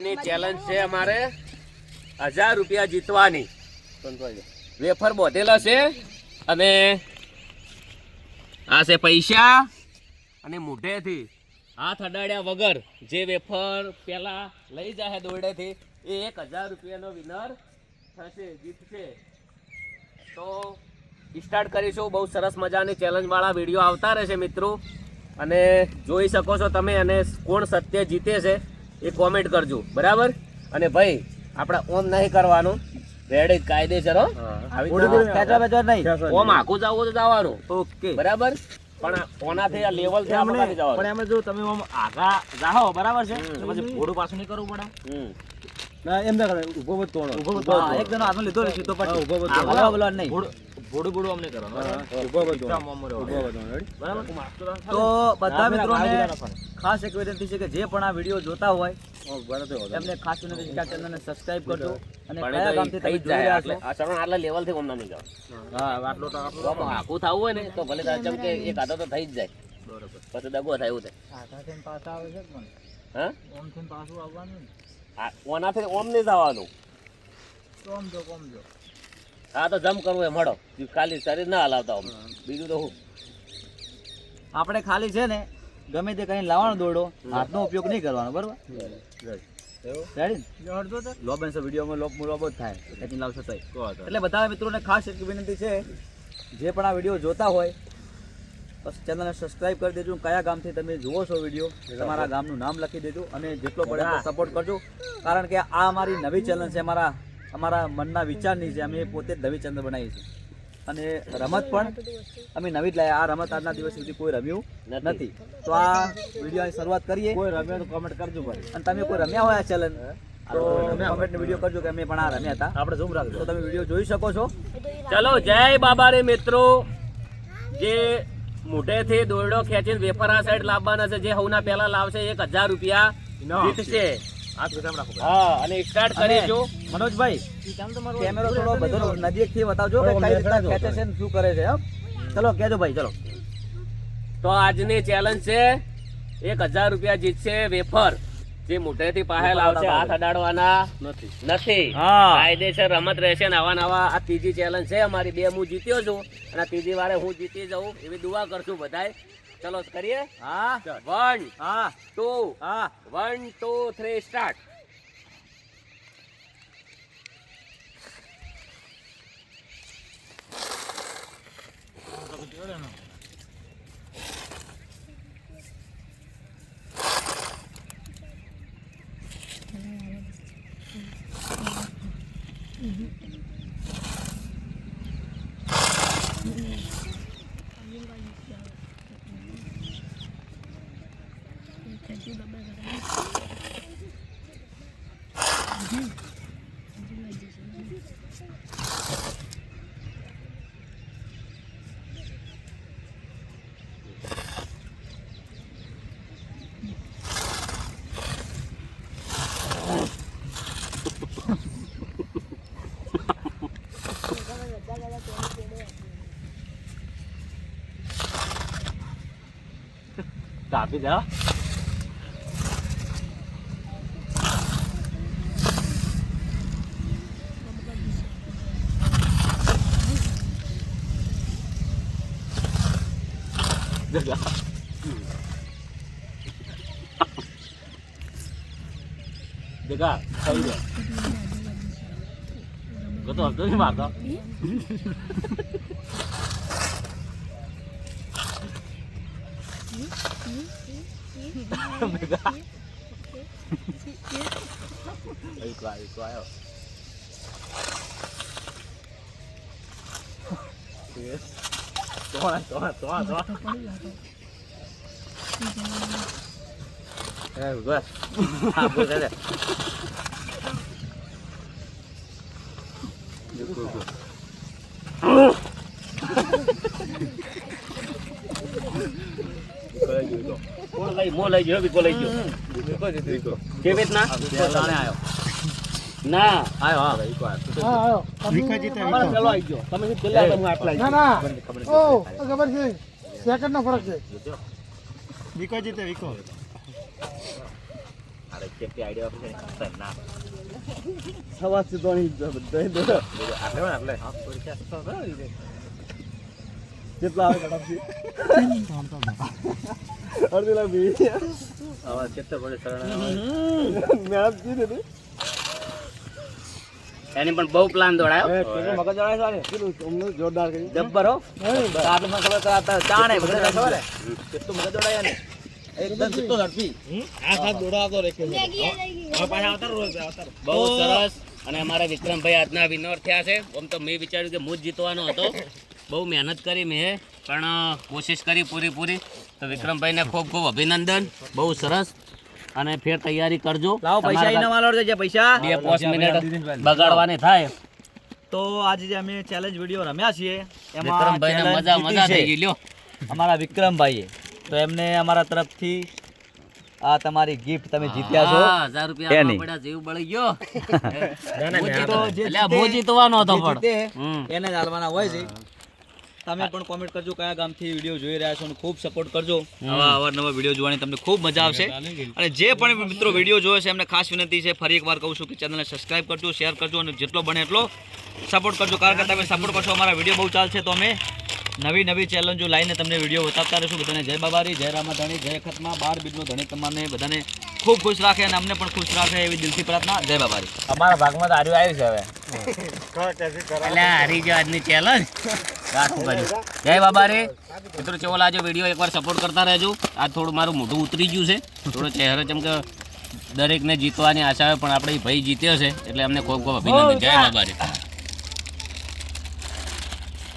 ની ચેલેન્જ છે અમારે 1000 રૂપિયા જીતવાની. વેફર બોધેલા છે અને આ છે પૈસા અને મોઢેથી હાથ અડાડ્યા વગર જે વેફર પેલા લઈ જાય દોરડેથી એ 1000 રૂપિયાનો વિનર થશે, જીતશે. તો સ્ટાર્ટ કરીશું. બહુ સરસ મજાની ચેલેન્જ વાળા વિડીયો આવતા રહેશે મિત્રો, અને જોઈ શકો છો તમે. અને કોણ સત્ય જીતે છે એ કોમેન્ટ કરજો, બરાબર? અને ભાઈ આપણે ઓમ નહીં કરવાનું, રેડી કાયદેસર હો, ઓમ આખું જવું તો જવાનું, ઓકે બરાબર? પણ ઓનાથી આ લેવલ થી આપણે નથી જવાનું. પણ એમાં જો તમે ઓમ આગા જાહો બરાબર છે તો પછી ઘોડું પાછું નહીં કરવું પડે. ના એમ ના કરે, ઉભો બત તોણો, હા, એક જણો હાથમાં લીધો છે તો પછી ઉભો બત આગળ બોલવા નહીં, ઘોડું અમને કરવાનું ઉભો બત તોણો, બરાબર? તો બધા મિત્રોને ખાસ એક વિનંતી છે કે જે પણ આ વિડીયો જોતા હોય એમને ખાસ વિનંતી છે કે આ ચેનલને સબસ્ક્રાઇબ કરજો. અને કયા ગામથી તમે જોઈ રહ્યા છો, આ ચરણ આટલા લેવલ થી ઓમ નહીં જવાનું. હા આટલો તો ઓમ આખું થવું હોય ને તો ભલે ચમ કે એક આધો તો થઈ જ જાય, બરોબર. પછી દગો થાય એવું થાય. પાછા આવે છે પણ હા, ઓમ થી પાછું આવવાનું ને, ઓનાથી ઓમ નહીં જવાનું. કોમ જો હા તો જમ કરવું એ મળો, ખાલી શરીર ના હલાવતા ઓમ. બીજું તો હું આપણે ખાલી છે ને ગમે તે કઈ લાવવાનો દોરડો, હાથનો ઉપયોગ નહીં કરવાનો, બરોબર? રેડી? લોબ એન્ડ વિડીયોમાં લોબ જ થાય એટલી લાવશો તો. એટલે બધા મિત્રોને ખાસ એક વિનંતી છે, જે પણ આ વિડીયો જોતા હોય બસ ચેનલને સબસ્ક્રાઇબ કરી દેજો. કયા ગામથી તમે જુઓ છો વિડીયો, તમારા ગામનું નામ લખી દેજો અને જેટલો પડે એટલો સપોર્ટ કરજો. કારણ કે આ અમારી નવી ચેનલ છે, અમારા મનના વિચારની છે. અમે પોતે જ નવી ચેનલ બનાવી છે અને રમત પણ અમે નવી જ લાવ્યા. આ રમત આજના દિવસ સુધી કોઈ રમ્યું નથી. તો આ વિડીયોની શરૂઆત કરીએ. કોઈ રમે તો કમેન્ટ કરજો ભાઈ. અને તમે કોઈ રમ્યા હોય આ ચેલેન્જ તો કમેન્ટનો વિડીયો કરજો કે અમે પણ આ રમ્યા હતા, આપણે ઝૂમ રાખજો તો તમે વિડીયો જોઈ શકો છો. ચલો જય બાબા રે મિત્રો. જે મોઢેથી દોરડો ખેંચીને વેફર આ સાઈડ લાવવાના છે, જે હવના પહેલા લાવશે 1000 રૂપિયા જીતશે. હા, અને સ્ટાર્ટ કરીશું. મનોજભાઈ કેમેરો થોડો બધો નજીકથી બતાવજો કે કઈ રીતના ખેંચે છે ને શું કરે છે. ચલો કહેજો ભાઈ, ચલો. તો આજની ચેલેન્જ છે 1000 રૂપિયા જીતશે વેફર. જે મોઢેથી પાહેલ આવશે, હાથ અડાડવાના નથી. કાયદેસર રમત રહેશે ને આવા નવા. આ ત્રીજી ચેલેન્જ છે અમારી. 2 હું જીત્યો છું અને ત્રીજી વારે હું જીતી જાઉં એવી દુઆ કરશું બધાય. ચલો કરીએ. હા 1 હા 2 હા 1 2 3 સ્ટાર્ટ. કાપી દે. દેખા થઈ ગયો. ગતો હલતો નહીં મારતો. મો લઈ ગયો, બીકો લઈ ગયો. કેવી રીતના આવ્યો ના આવ્યો? હા વિકા જીતે પેલો આવી ગયો. તમે પેલા આટલા ના ઓ ખબર છે, સેકન્ડ નો ફરક છે. વિકો જીતે વિકો. સેફટી આઈડિયા આપે છે ખતરનાક. સવા સીધોની બધા દોડો. કેટલા આવે કટાપથી? અડધી લાખ બી. આવા ચેપ્ટર પડે સરળ મહેનત કીધી હતી. એની પણ બહુ પ્લાન દોડાયો. કેટલું મગજ જણાય સારી કેટલું અમને જોરદાર કરી. જબ્બર હો આટલું મને ખબર કરાતા ચાણે બધા ખબર હે કેટલું મગજ જણાય ને એકદમ કેટલું ઝડપી આ સાથ દોડાવતો રે કે. બહુ સરસ. અને અમારા વિક્રમભાઈ આજના વિનર થયા છે. આમ તો મેં વિચાર્યું કે હું જ જીતવાનો હતો. બહુ મહેનત કરી મેં પણ કોશિશ કરી પૂરી. તો વિક્રમભાઈને ખૂબ ખૂબ અભિનંદન. બહુ સરસ. અને ફેર તૈયારી કરજો. લાવો પૈસા ઈ નવા લોડ છે પૈસા 2-5 મિનિટ બગાડવાની થાય. તો આજે જે અમે ચેલેન્જ વિડિયો રમ્યા છીએ એમાં વિક્રમભાઈને challenge મજા જીતી થઈ ગઈ છે લ્યો. અમારા વિક્રમભાઈએ તો એમને અમારા તરફથી આ તમારી ગિફ્ટ તમે જીત્યા છો 1000 રૂપિયા એની. આપવા પડ્યા, જીવ બળી ગયો. તો જે એટલે હું જીતવાનો હતો જે પણ. જીતે હમ. એને જ હાલવાના હોય છે. તમે પણ કોમેન્ટ કરજો કયા ગામથી વિડીયો જોઈ રહ્યા છો અને ખૂબ સપોર્ટ કરજો. આવા અવારનવાર વિડીયો જોવાની તમને ખૂબ મજા આવશે. અને જે પણ મિત્રો વિડીયો જોવે છે એમને ખાસ વિનંતી છે, ફરી એકવાર કહું છું કે ચેનલને સબસ્ક્રાઇબ કરજો, શેર કરજો અને જેટલો બને એટલો સપોર્ટ કરજો. કારણ કે તમે સપોર્ટ કરશો અમારા વિડીયો બહુ ચાલશે તો અમે નવી ચેલેન્જો લાવીને તમને વિડીયો બતાવતા રહીશું. બધાને જય બાબારી, જય રામાધણી, જય ખતમા, 12 બીજનો ધણી તમને બધાને ખૂબ ખુશ રાખે અને અમને પણ ખુશ રાખે એવી દિલથી પ્રાર્થના. જય બાબારી. અમારા ભાગમાં તો આર્યું આવ્યું છે હવે. એટલે હારી ગયો આજની ચેલેન્જ. જય બાબા રે. મિત્રો ચેવો લાગ્યો વિડીયો એકવાર સપોર્ટ કરતા રહેજો. આજ થોડું મારું મોઢું ઉતરી ગયું છે, થોડો ચહેરો ચમકે દરેકને જીતવાની આશા હોય પણ આપણે ભાઈ જીત્યો છે એટલે અમને ખૂબ ખૂબ અભિનંદન. જય બાબા રે.